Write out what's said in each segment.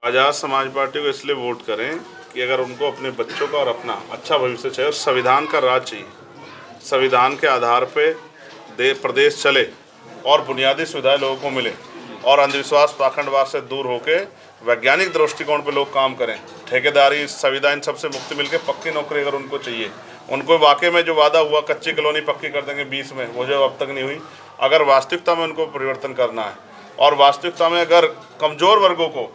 आज़ाद समाज पार्टी को इसलिए वोट करें कि अगर उनको अपने बच्चों का और अपना अच्छा भविष्य चाहिए और संविधान का राज चाहिए, संविधान के आधार पे प्रदेश चले और बुनियादी सुविधाएं लोगों को मिले और अंधविश्वास पाखंडवाद से दूर होके वैज्ञानिक दृष्टिकोण पे लोग काम करें, ठेकेदारी संविदा इन सबसे मुक्ति मिलके पक्की नौकरी अगर उनको चाहिए, उनको वाकई में जो वादा हुआ कच्ची कॉलोनी पक्की कर देंगे 20 में, वो जो अब तक नहीं हुई, अगर वास्तविकता में उनको परिवर्तन करना है और वास्तविकता में अगर कमज़ोर वर्गों को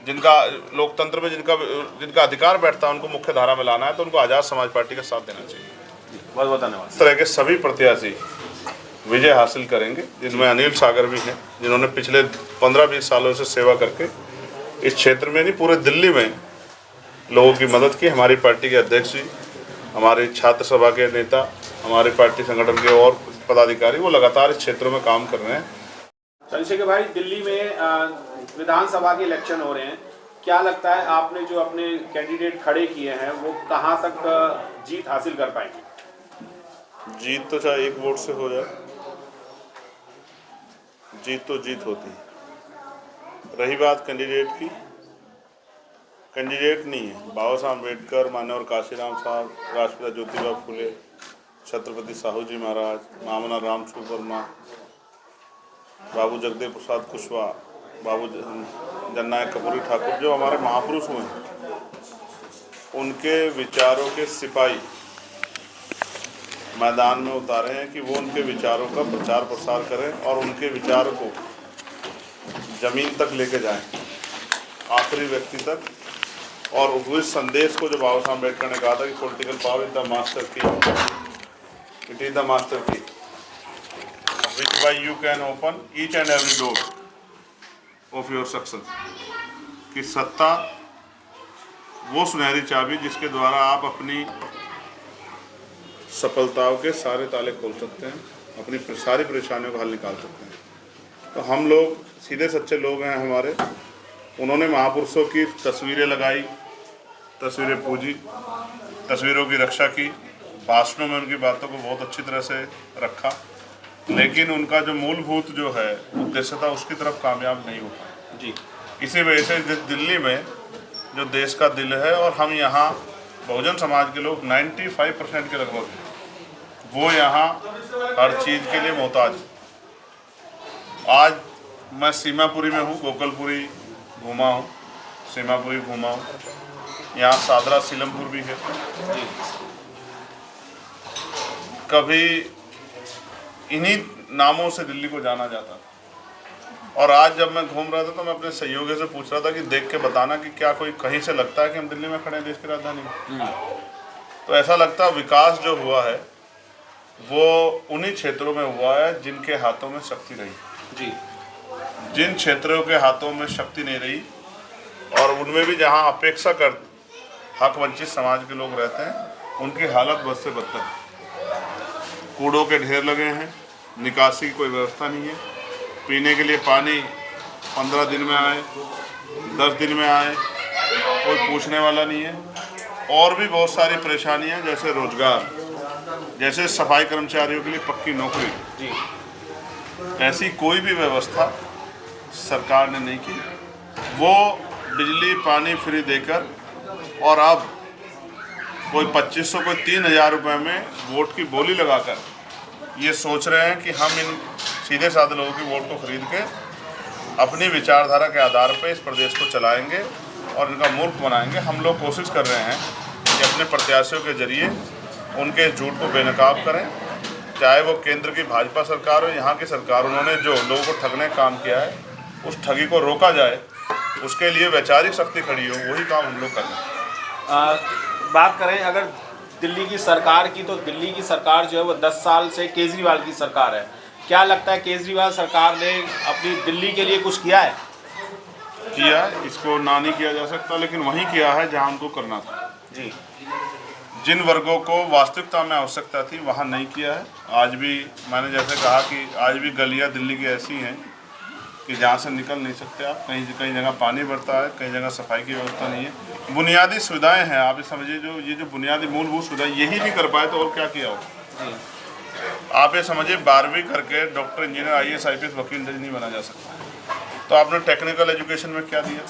जिनका लोकतंत्र में जिनका अधिकार बैठता है उनको मुख्य धारा में लाना है तो उनको आज़ाद समाज पार्टी का साथ देना चाहिए। बहुत बहुत धन्यवाद। इस तरह के सभी प्रत्याशी विजय हासिल करेंगे, जिनमें अनिल सागर भी हैं, जिन्होंने पिछले 15-20 सालों से सेवा करके इस क्षेत्र में नहीं पूरे दिल्ली में लोगों की मदद की। हमारी पार्टी के अध्यक्ष जी, हमारी छात्र सभा के नेता, हमारे पार्टी संगठन के और पदाधिकारी वो लगातार इस क्षेत्रों में काम कर रहे हैं। चंद्रशेखर भाई, दिल्ली में विधानसभा के इलेक्शन हो रहे हैं, क्या लगता है आपने जो अपने कैंडिडेट खड़े किए हैं वो कहां तक जीत हासिल कर पाएंगे? जीत तो चाहे एक वोट से हो जाए, जीत तो जीत होती है। रही बात कैंडिडेट की, कैंडिडेट नहीं है बाबा साहब अम्बेडकर, मान्यवर काशीराम साहब, राष्ट्रपिता ज्योतिबा फुले, छत्रपति साहू जी महाराज, मामना रामस्वरूप वर्मा, बाबू जगदेव प्रसाद कुशवाहा, बाबू जननायक कर्पूरी ठाकुर, जो हमारे महापुरुष हुए हैं, उनके विचारों के सिपाही मैदान में उतारे हैं कि वो उनके विचारों का प्रचार प्रसार करें और उनके विचारों को ज़मीन तक लेके जाएं, आखिरी व्यक्ति तक। और उस संदेश को जो बाबा साहब अम्बेडकर ने कहा था कि political power is the master की, इट इज़ द मास्टर की which by you can open each and every door of your success, कि सत्ता वो सुनहरी चाबी जिसके द्वारा आप अपनी सफलताओं के सारे ताले खोल सकते हैं, अपनी सारी परेशानियों का हल निकाल सकते हैं। तो हम लोग सीधे सच्चे लोग हैं हमारे। उन्होंने महापुरुषों की तस्वीरें लगाई, तस्वीरें पूजी, तस्वीरों की रक्षा की, भाषणों में उनकी बातों को बहुत अच्छी तरह से रखा, लेकिन उनका जो मूलभूत जो है उद्देश्य था उसकी तरफ कामयाब नहीं हो पाए जी। इसी वजह से दिल्ली में जो देश का दिल है और हम यहाँ बहुजन समाज के लोग 95% के लगभग, वो यहाँ हर चीज़ के लिए मोहताज। आज मैं सीमापुरी में हूँ, गोकलपुरी घूमा हूँ, सीमापुरी घूमा हूँ, यहाँ सादरा सीलमपुर भी है जी। कभी इन्हीं नामों से दिल्ली को जाना जाता था और आज जब मैं घूम रहा था तो मैं अपने सहयोगी से पूछ रहा था कि देख के बताना कि क्या कोई कहीं से लगता है कि हम दिल्ली में खड़े हैं देश की राजधानी में। तो ऐसा लगता है विकास जो हुआ है वो उन्हीं क्षेत्रों में हुआ है जिनके हाथों में शक्ति रही जी। जिन क्षेत्रों के हाथों में शक्ति नहीं रही और उनमें भी जहां अपेक्षाकृत हक वंचित समाज के लोग रहते हैं उनकी हालत बद से बदतर है। कूड़ों के ढेर लगे हैं, निकासी की कोई व्यवस्था नहीं है, पीने के लिए पानी 15 दिन में आए, 10 दिन में आए, कोई पूछने वाला नहीं है। और भी बहुत सारी परेशानियां जैसे रोजगार, जैसे सफाई कर्मचारियों के लिए पक्की नौकरी जी, ऐसी कोई भी व्यवस्था सरकार ने नहीं की। वो बिजली पानी फ्री देकर और अब कोई 2500 कोई 3000 रुपये में वोट की बोली लगाकर ये सोच रहे हैं कि हम इन सीधे साधे लोगों की वोट को खरीद के अपनी विचारधारा के आधार पर इस प्रदेश को चलाएंगे और इनका मूर्ख बनाएंगे। हम लोग कोशिश कर रहे हैं कि अपने प्रत्याशियों के जरिए उनके झूठ को बेनकाब करें, चाहे वो केंद्र की भाजपा सरकार हो, यहाँ की सरकार। उन्होंने जो लोगों को ठगने का काम किया है उस ठगी को रोका जाए, उसके लिए वैचारिक शक्ति खड़ी हो, वही काम हम लोग कर रहे हैं। बात करें अगर दिल्ली की सरकार की, तो दिल्ली की सरकार जो है वो 10 साल से केजरीवाल की सरकार है। क्या लगता है केजरीवाल सरकार ने अपनी दिल्ली के लिए कुछ किया है? किया, इसको ना नहीं किया जा सकता, लेकिन वहीं किया है जहां उनको करना था जी। जिन वर्गों को वास्तविकता में आवश्यकता थी वहां नहीं किया है। आज भी मैंने जैसे कहा कि आज भी गलियां दिल्ली की ऐसी हैं कि जहाँ से निकल नहीं सकते आप। कहीं जगह पानी भरता है, कई जगह सफाई की व्यवस्था नहीं है। बुनियादी सुविधाएं हैं, आप ये समझिए जो बुनियादी मूलभूत सुविधाएं यही नहीं कर पाए तो और क्या किया हो। आप ये समझिए 12वीं करके डॉक्टर, इंजीनियर, IAS, IPS, वकील, जज नहीं बना जा सकता। तो आपने टेक्निकल एजुकेशन में क्या दिया?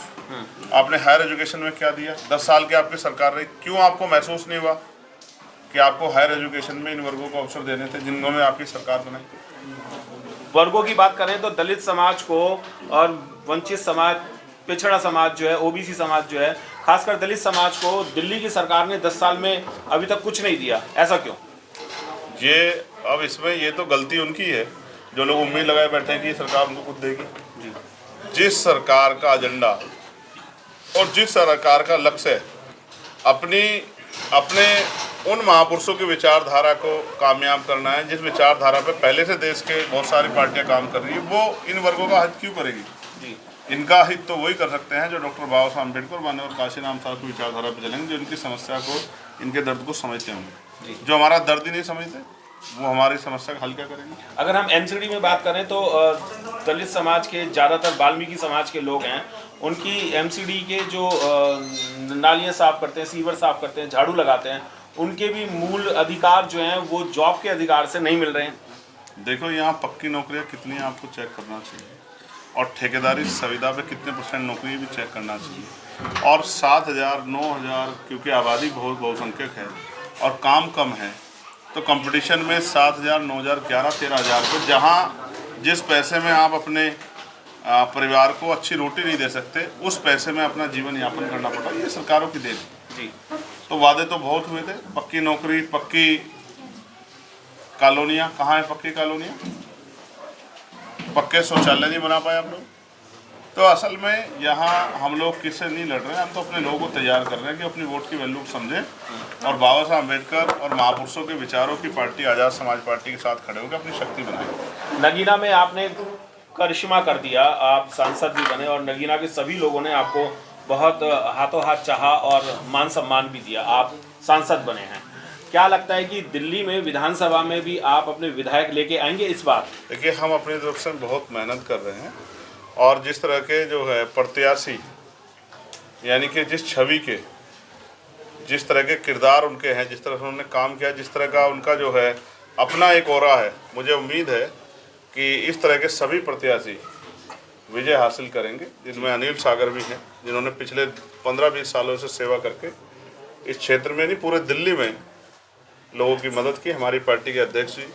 आपने हायर एजुकेशन में क्या दिया? 10 साल की आपकी सरकार रही, क्यों आपको महसूस नहीं हुआ कि आपको हायर एजुकेशन में इन वर्गों को अवसर देने थे जिनको में आपकी सरकार बनाई? वर्गों की बात करें तो दलित समाज को और वंचित समाज, पिछड़ा समाज जो है, ओबीसी समाज जो है, खासकर दलित समाज को दिल्ली की सरकार ने 10 साल में अभी तक कुछ नहीं दिया, ऐसा क्यों? ये अब इसमें ये तो गलती उनकी है जो लोग उम्मीद लगाए बैठे हैं कि सरकार उनको कुछ देगी। जिस सरकार का एजेंडा और जिस सरकार का लक्ष्य है अपने उन महापुरुषों की विचारधारा को कामयाब करना है, जिस विचारधारा पे पहले से देश के बहुत सारी पार्टियां काम कर रही है, वो इन वर्गों का हित क्यों करेगी? इनका हित तो वही कर सकते हैं जो डॉक्टर बाबा साहब अम्बेडकर, माननीय काशीराम साहब की विचारधारा पर चलेंगे, जो इनकी समस्या को, इनके दर्द को समझते होंगे। जो हमारा दर्द ही नहीं समझते वो हमारी समस्या का हल क्या करेंगे? अगर हम एमसीडी में बात करें तो दलित समाज के ज़्यादातर वाल्मीकि समाज के लोग हैं, उनकी एमसीडी के जो नालियाँ साफ करते हैं, सीवर साफ करते हैं, झाड़ू लगाते हैं, उनके भी मूल अधिकार जो हैं वो जॉब के अधिकार से नहीं मिल रहे हैं। देखो यहाँ पक्की नौकरियाँ कितनी हैं आपको चेक करना चाहिए, और ठेकेदारी संविदा पे कितने % नौकरी भी चेक करना चाहिए। और 7,000 9,000 क्योंकि आबादी बहुत बहुसंख्यक है और काम कम है, तो कंपटीशन में 7,000 9,000 11 13,000 रुपये, जहाँ जिस पैसे में आप अपने परिवार को अच्छी रोटी नहीं दे सकते, उस पैसे में अपना जीवन यापन करना पड़ता है। ये सरकारों की देन जी। तो वादे तो बहुत हुए थे, पक्की नौकरी, पक्की कॉलोनियाँ, कहाँ है पक्की कॉलोनियाँ? पक्के शौचालय नहीं बना पाए आप लोग। तो असल में यहाँ हम लोग किससे नहीं लड़ रहे हैं, हम तो अपने लोगों को तैयार कर रहे हैं कि अपनी वोट की वैल्यू समझें और बाबा साहब अम्बेडकर और महापुरुषों के विचारों की पार्टी आज़ाद समाज पार्टी के साथ खड़े होकर अपनी शक्ति बनाएं। नगीना में आपने करिश्मा कर दिया, आप सांसद भी बने और नगीना के सभी लोगों ने आपको बहुत हाथों हाथ चाहा और मान सम्मान भी दिया, आप सांसद बने हैं। क्या लगता है कि दिल्ली में विधानसभा में भी आप अपने विधायक लेके आएंगे इस बार? देखिए, हम अपनी तरफ से बहुत मेहनत कर रहे हैं और जिस तरह के जो है प्रत्याशी, यानी कि जिस छवि के, जिस तरह के किरदार उनके हैं, जिस तरह से उन्होंने काम किया, जिस तरह का उनका जो है अपना एक ऑरा है, मुझे उम्मीद है कि इस तरह के सभी प्रत्याशी विजय हासिल करेंगे, जिनमें अनिल सागर भी हैं, जिन्होंने पिछले 15-20 सालों से सेवा करके इस क्षेत्र में नहीं पूरे दिल्ली में लोगों की मदद की। हमारी पार्टी के अध्यक्ष जी,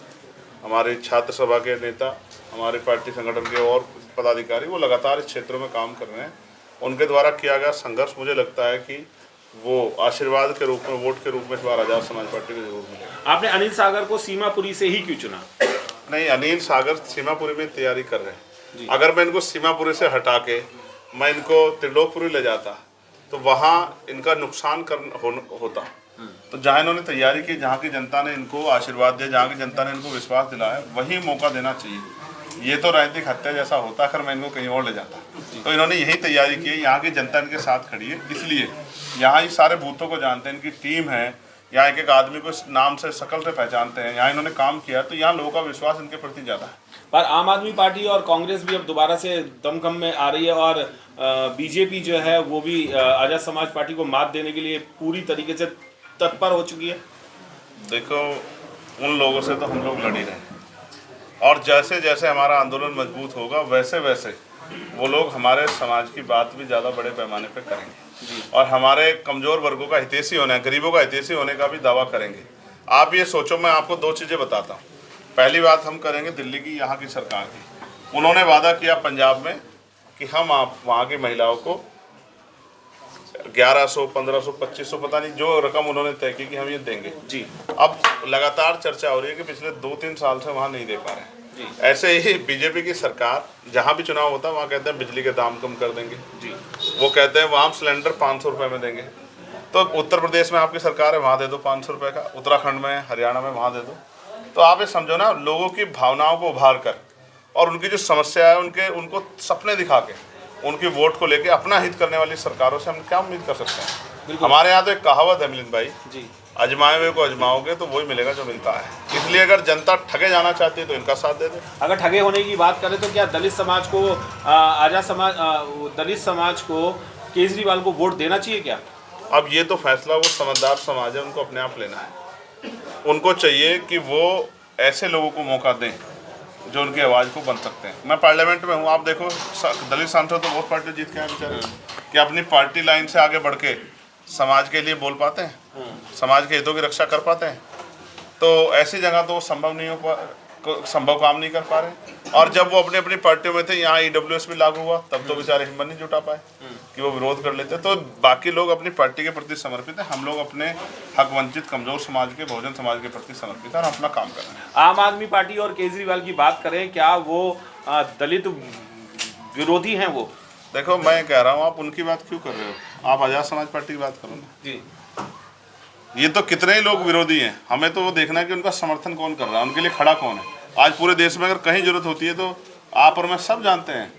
हमारे छात्र सभा के नेता, हमारे पार्टी संगठन के और पदाधिकारी, वो लगातार इस क्षेत्रों में काम कर रहे हैं। उनके द्वारा किया गया संघर्ष मुझे लगता है कि वो आशीर्वाद के रूप में, वोट के रूप में इस बार आज़ाद समाज पार्टी को जरूर मिलेगा। आपने अनिल सागर को सीमापुरी से ही क्यों चुना? नहीं, अनिल सागर सीमापुरी में तैयारी कर रहे हैं। अगर मैं इनको सीमापुरी से हटा के मैं इनको त्रिलोकपुरी ले जाता तो वहाँ इनका नुकसान होता। तो जहाँ इन्होंने तैयारी की, जहाँ की जनता ने इनको आशीर्वाद दिया, जहाँ की जनता ने इनको विश्वास दिलाया, वही मौका देना चाहिए। ये तो राजनीतिक हत्या जैसा होता अगर मैं इनको कहीं और ले जाता। तो इन्होंने यही तैयारी की है, यहाँ की जनता इनके साथ खड़ी है, इसलिए यहाँ ये सारे बूथों को जानते हैं, इनकी टीम है, यहाँ एक एक आदमी को नाम से, शक्ल से पहचानते हैं, यहाँ इन्होंने काम किया, तो यहाँ लोगों का विश्वास इनके प्रति ज़्यादा है। पर आम आदमी पार्टी और कांग्रेस भी अब दोबारा से दमखम में आ रही है और बीजेपी जो है वो भी आज़ाद समाज पार्टी को मात देने के लिए पूरी तरीके से तत्पर हो चुकी है। देखो, उन लोगों से तो हम लोग लड़ ही रहे हैं और जैसे जैसे हमारा आंदोलन मजबूत होगा वैसे वैसे वो लोग हमारे समाज की बात भी ज़्यादा बड़े पैमाने पर करेंगे और हमारे कमज़ोर वर्गों का हितैषी होने, गरीबों का हितैषी होने का भी दावा करेंगे। आप ये सोचो, मैं आपको 2 चीज़ें बताता हूँ। पहली बात हम करेंगे दिल्ली की, यहाँ की सरकार की। उन्होंने वादा किया पंजाब में कि हम आप वहाँ की महिलाओं को 1100, 1500, 2500, पता नहीं जो रकम उन्होंने तय की कि हम ये देंगे जी। अब लगातार चर्चा हो रही है कि पिछले 2-3 साल से वहाँ नहीं दे पा रहे हैं जी। ऐसे ही बीजेपी की सरकार, जहाँ भी चुनाव होता है वहाँ कहते हैं बिजली के दाम कम कर देंगे जी। वो कहते हैं वहाँ सिलेंडर 500 रुपये में देंगे। तो उत्तर प्रदेश में आपकी सरकार है, वहाँ दे दो 500 रुपये का, उत्तराखंड में, हरियाणा में वहाँ दे दो। तो आप ये समझो ना, लोगों की भावनाओं को उभार कर और उनकी जो समस्या है उनको सपने दिखा के उनकी वोट को लेके अपना हित करने वाली सरकारों से हम क्या उम्मीद कर सकते हैं? हमारे यहाँ तो एक कहावत है मिलिंद भाई जी, आजमाए हुए को आजमाओगे तो वही मिलेगा जो मिलता है। इसलिए अगर जनता ठगे जाना चाहती है तो इनका साथ दे दे। अगर ठगे होने की बात करें तो क्या दलित समाज को दलित समाज को केजरीवाल को वोट देना चाहिए क्या? अब ये तो फैसला वो समझदार समाज है, उनको अपने आप लेना है। उनको चाहिए कि वो ऐसे लोगों को मौका दें जो उनकी आवाज़ को बन सकते हैं। मैं पार्लियामेंट में हूँ, आप देखो दलित सांसद तो बहुत पार्टी जीत के आए बेचारे, कि अपनी पार्टी लाइन से आगे बढ़ के समाज के लिए बोल पाते हैं, समाज के हितों की रक्षा कर पाते हैं। तो ऐसी जगह तो संभव काम नहीं कर पा रहे। और जब वो अपनी अपनी पार्टियों में थे, यहाँ EWS भी लागू हुआ, तब तो बेचारे हिम्मत नहीं जुटा पाए कि वो विरोध कर लेते। तो बाकी लोग अपनी पार्टी के प्रति समर्पित हैं, हम लोग अपने हक वंचित कमजोर समाज के, बहुजन समाज के प्रति समर्पित हैं और अपना काम कर रहे हैं। आम आदमी पार्टी और केजरीवाल की बात करें, क्या वो दलित विरोधी हैं? वो देखो, मैं कह रहा हूँ, आप उनकी बात क्यों कर रहे हो? आप आज़ाद समाज पार्टी की बात करो ना जी। ये तो कितने ही लोग विरोधी हैं, हमें तो वो देखना है कि उनका समर्थन कौन कर रहा है, उनके लिए खड़ा कौन है। आज पूरे देश में अगर कहीं जरूरत होती है तो आप और मैं सब जानते हैं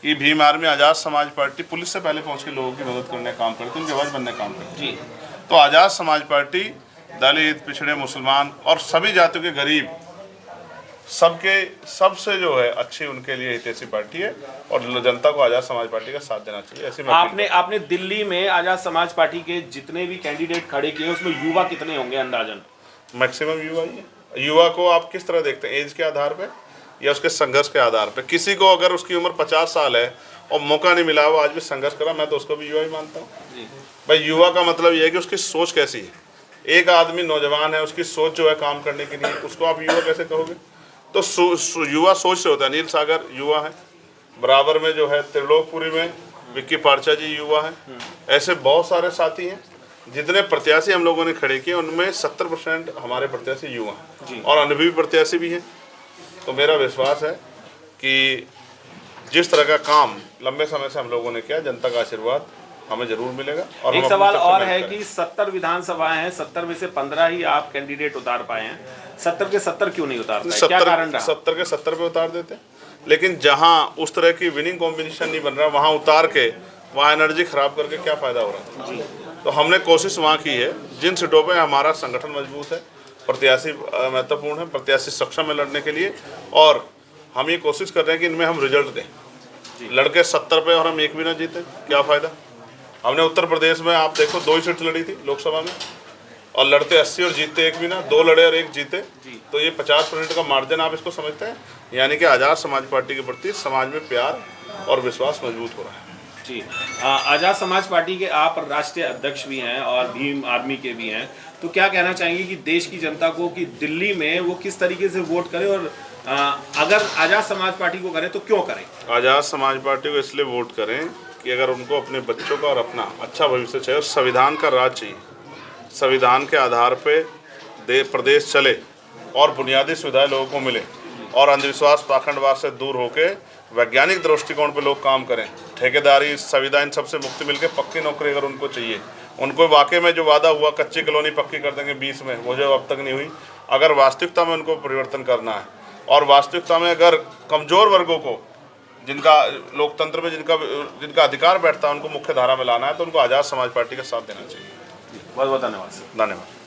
कि भीम आर्मी, आज़ाद समाज पार्टी पुलिस से पहले पहुंच के लोगों की मदद करने का काम करती है, उनकी आवाज़ बनने का काम करती है। तो आज़ाद समाज पार्टी दलित, पिछड़े, मुसलमान और सभी जातियों के गरीब, सबसे जो है अच्छी उनके लिए हितैषी पार्टी है और जनता को आज़ाद समाज पार्टी का साथ देना चाहिए। ऐसी आपने दिल्ली में आज़ाद समाज पार्टी के जितने भी कैंडिडेट खड़े किए, उसमें युवा कितने होंगे अंदाजन? मैक्सिमम युवा ही है। युवा को आप किस तरह देखते हैं, एज के आधार पे या उसके संघर्ष के आधार पे? किसी को अगर उसकी उम्र 50 साल है और मौका नहीं मिला, वो आज भी संघर्ष करा, मैं तो उसको भी युवा ही मानता हूँ। भाई, युवा का मतलब ये है कि उसकी सोच कैसी है। एक आदमी नौजवान है, उसकी सोच जो है काम करने के लिए, उसको आप युवा कैसे कहोगे? तो युवा सोच से होता है। नील सागर युवा है, बराबर में जो है त्रिलोकपुरी में विक्की पारचा जी युवा है। ऐसे बहुत सारे साथी हैं। जितने प्रत्याशी हम लोगों ने खड़े किए उनमें 70% हमारे प्रत्याशी युवा हैं और अनुभवी प्रत्याशी भी हैं। तो मेरा विश्वास है कि जिस तरह का काम लंबे समय से हम लोगों ने किया, जनता का आशीर्वाद हमें जरूर मिलेगा। और एक सवाल और है कि 70 विधानसभाएं हैं, 70 में से 15 ही आप कैंडिडेट उतार पाए हैं। 70 के 70 क्यों नहीं उतार पाए? क्या कारण रहा? 70 के 70 पे उतार देते, लेकिन जहां उस तरह की विनिंग कॉम्बिनेशन नहीं बन रहा, वहां उतार के वहां एनर्जी खराब करके क्या फायदा हो रहा है? तो हमने कोशिश वहाँ की है, जिन सीटों पे हमारा संगठन मजबूत है, प्रत्याशी महत्वपूर्ण है, प्रत्याशी सक्षम है लड़ने के लिए, और हम ये कोशिश कर रहे हैं कि इनमें हम रिजल्ट दें। लड़के 70 पे और हम एक भी ना जीते, क्या फ़ायदा? हमने उत्तर प्रदेश में आप देखो 2 ही सीट लड़ी थी लोकसभा में, और लड़ते 80 और जीतते एक भी ना, 2 लड़े और 1 जीते। तो ये 50% का मार्जिन आप इसको समझते हैं? यानी कि आज़ाद समाज पार्टी के प्रति समाज में प्यार और विश्वास मजबूत हो रहा है। जी, आज़ाद समाज पार्टी के आप राष्ट्रीय अध्यक्ष भी हैं और भीम आर्मी के भी हैं, तो क्या कहना चाहेंगे कि देश की जनता को कि दिल्ली में वो किस तरीके से वोट करें, और अगर आज़ाद समाज पार्टी को करें तो क्यों करें? आज़ाद समाज पार्टी को इसलिए वोट करें कि अगर उनको अपने बच्चों का और अपना अच्छा भविष्य चाहिए और संविधान का राज चाहिए, संविधान के आधार पे प्रदेश चले और बुनियादी सुविधाएं लोगों को मिले और अंधविश्वास पाखंडवाद से दूर होके वैज्ञानिक दृष्टिकोण पे लोग काम करें, ठेकेदारी संविदा इन सबसे मुक्ति मिलकर पक्की नौकरी अगर उनको चाहिए, उनको वाकई में जो वादा हुआ कच्ची कॉलोनी पक्की कर देंगे 20 में, वो जो अब तक नहीं हुई, अगर वास्तविकता में उनको परिवर्तन करना है और वास्तविकता में अगर कमज़ोर वर्गों को, जिनका लोकतंत्र में जिनका अधिकार बैठता है, उनको मुख्य धारा में लाना है, तो उनको आज़ाद समाज पार्टी का साथ देना चाहिए। बहुत बहुत धन्यवाद। धन्यवाद।